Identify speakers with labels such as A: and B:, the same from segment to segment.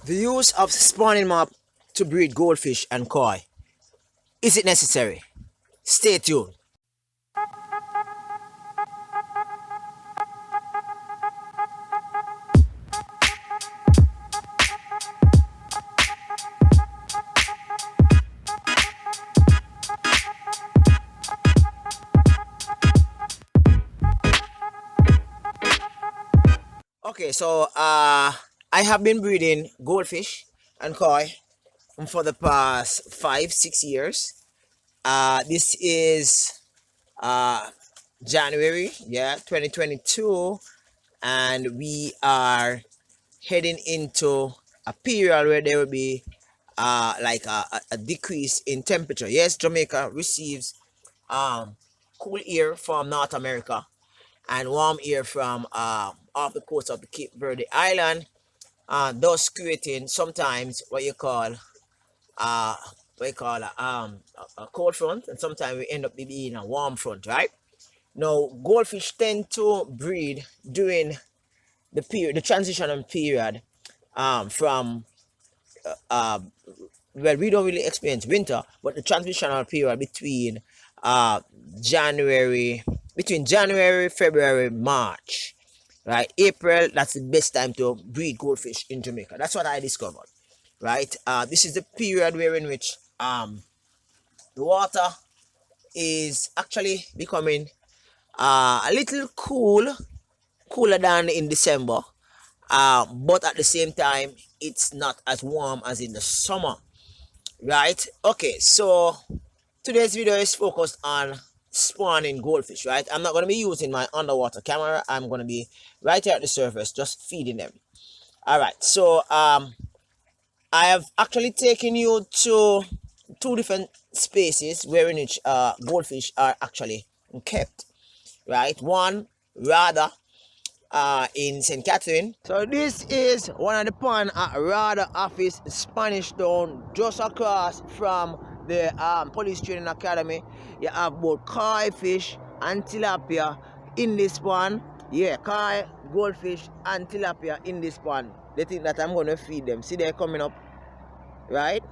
A: The use of spawning mop to breed goldfish and koi. Is it necessary? Stay tuned. Okay, so I have been breeding goldfish and koi for the past 5 6 years. This is uh January, yeah, 2022, and we are heading into a period where there will be like a decrease in temperature. Yes, Jamaica receives um cool air from North America and warm air from off the coast of the Cape Verde Island, thus creating sometimes uh what you call a cold front, and sometimes we end up being a warm front, right? Now, goldfish tend to breed during the transitional period from uh, well, we don't really experience winter, but the transitional period uh, January, between January, February, March, right? April, that's the best time to breed goldfish in Jamaica. That's what I discovered, right? This is the period where in which the water is actually becoming a little cooler than in December, but at the same time, it's not as warm as in the summer, right? Okay, so today's video is focused on spawning goldfish, right? I'm not going to be using my underwater camera. I'm going to be right here at the surface, just feeding them. All right, so I have actually taken you to two different spaces where in which goldfish are actually kept, right? One rather in St. Catherine. So this is one of the pond at Rada Office, Spanish Town, just across from the police training academy. You have both koi fish and tilapia in this pond. Yeah, koi, goldfish and tilapia in this pond. They think that I'm gonna feed them. See, they're coming up, right?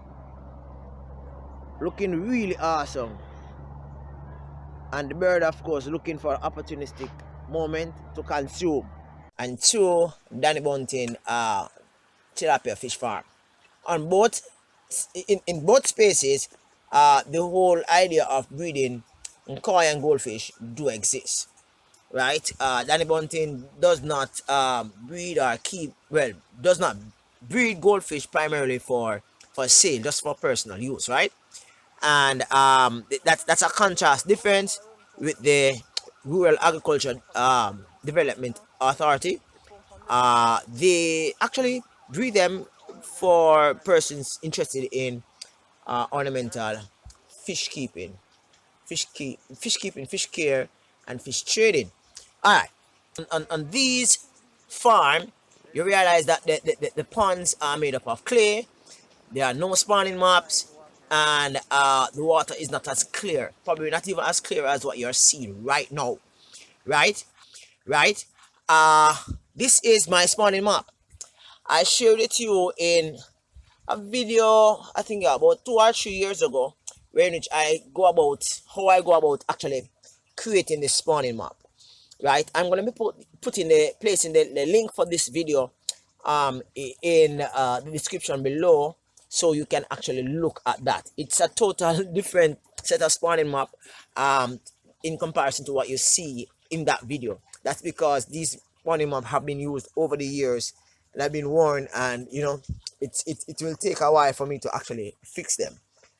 A: Looking really awesome. And the bird, of course, looking for an opportunistic moment to consume. And two, Danny Bunting tilapia fish farm. On both, in both spaces, the whole idea of breeding koi and goldfish do exist, right? Danny Bunting does not breed or keep, well, does not breed goldfish primarily for sale, just for personal use, right? And that's a contrast difference with the Rural Agriculture Development Authority. They actually breed them for persons interested in ornamental fish keeping, fish care, and fish trading. All right, on these farm, you realize that the ponds are made up of clay. There are no spawning mops, and the water is not as clear, probably not even as clear as what you're seeing right now, right? Right? Uh, this is my spawning map. I shared it to you in a video, I think about 2 or 3 years ago, where in which I go about how I go about actually creating the spawning map. Right? I'm gonna be putting the placing the link for this video in the description below, so you can actually look at that. It's a total different set of spawning map in comparison to what you see in that video. That's because these spawning map have been used over the years and I've been worn, and it will take a while for me to actually fix them.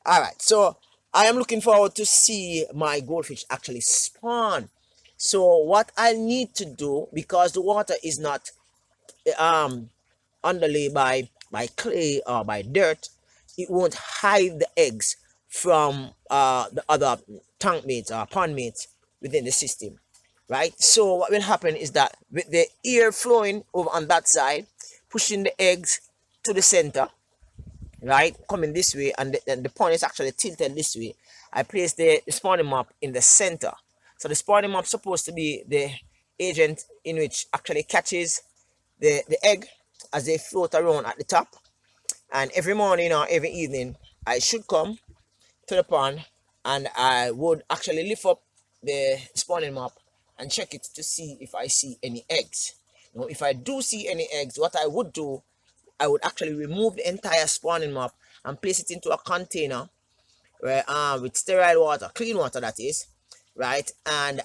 A: All right, so I am looking forward to see my goldfish actually spawn. So what I need to do, because the water is not um underlay by clay or by dirt, it won't hide the eggs from the other tank mates or pond mates within the system, right? So what will happen is that with the air flowing over on that side, pushing the eggs to the center, right, coming this way, and the pond is actually tilted this way. I place the spawning map in the center. So the spawning map is supposed to be the agent in which actually catches the egg as they float around at the top, and every morning or every evening I should come to the pond, and I would actually lift up the spawning map and check it to see if I see any eggs. Now, if I do see any eggs, what I would do, I would actually remove the entire spawning map and place it into a container where with sterile water, clean water that is, right? And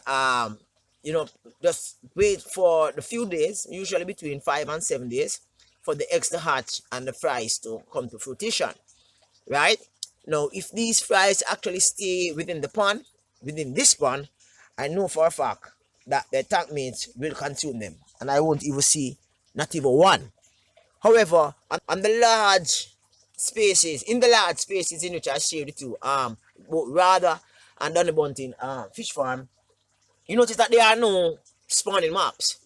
A: you know, just wait for the few days, usually between 5 and 7 days, for the eggs to hatch and the fries to come to fruition, right? Now, if these fries actually stay within the pond, within this pond, I know for a fact that the tank mates will consume them, and I won't even see not even one. However, on the large spaces, in the large spaces in which I share the two, but rather and on the bunting fish farm, you notice that there are no spawning maps.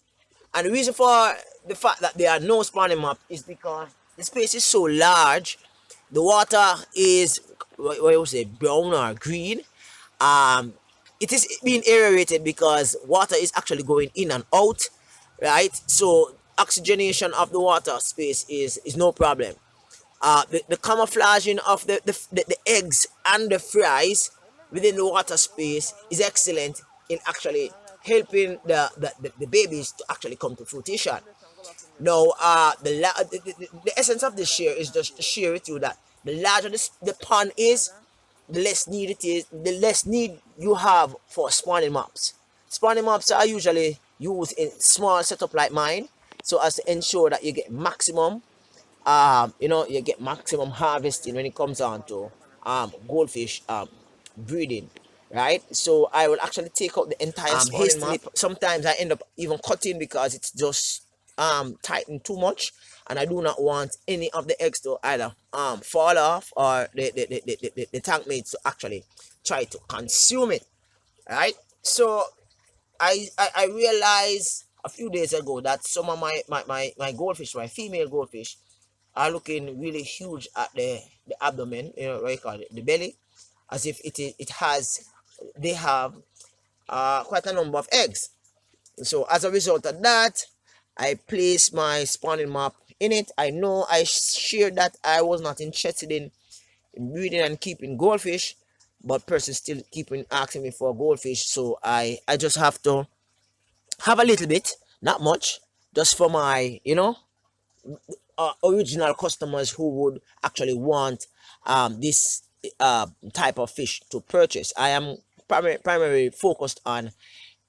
A: And the reason for the fact that there are no spawning map is because the space is so large, the water is what you say, brown or green. Um, it is being aerated because water is actually going in and out, right? So oxygenation of the water space is no problem. The camouflaging of the eggs and the fries within the water space is excellent in actually helping the babies to actually come to fruition. Now, the essence of this share is just to share with you that the larger the pond is, the less need it is, the less need you have for spawning mops. Spawning mops are usually used in small setup like mine, so as to ensure that you get maximum you get maximum harvesting when it comes down to goldfish breeding, right? So I will actually take out the entire spawning hastily map. Sometimes I end up even cutting because it's just tightened too much, and I do not want any of the eggs to either fall off or the tank mates to actually try to consume it, right? So I realized a few days ago that some of my goldfish, my female goldfish, are looking really huge at the abdomen, what you call it, the belly, as if they have quite a number of eggs. So as a result of that, I placed my spawning map in it. I know I shared that I was not interested in breeding and keeping goldfish, but person still keeping asking me for goldfish, so I just have to have a little bit, not much, just for my original customers who would actually want this type of fish to purchase. I am primarily focused on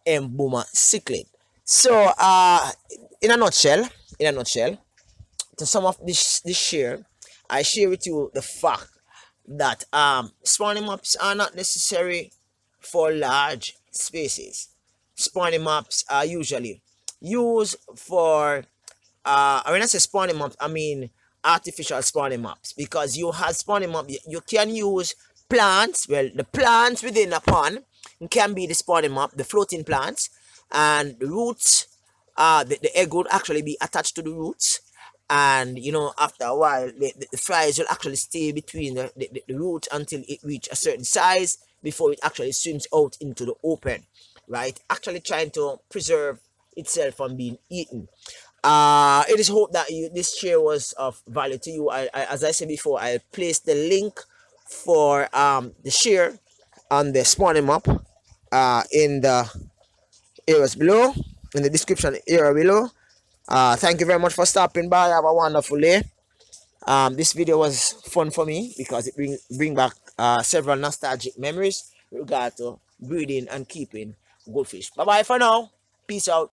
A: boomer cichlid. So in a nutshell, to sum up this share, I share with you the fact that spawning maps are not necessary for large spaces. Spawning maps are usually used for when I say spawning maps, I mean artificial spawning maps, because you have spawning map, you can use plants. Well, the plants within a pond can be the spawning map, the floating plants, and the roots. The egg would actually be attached to the roots, and after a while the fries will actually stay between the roots until it reach a certain size before it actually swims out into the open, right? Actually trying to preserve itself from being eaten. It is hoped that this share was of value to you. As I said before, I placed the link for the share on the spawning map in the areas below, in the description area below. Thank you very much for stopping by. Have a wonderful day. This video was fun for me because it bring back several nostalgic memories with regard to breeding and keeping goldfish. Bye bye for now. Peace out.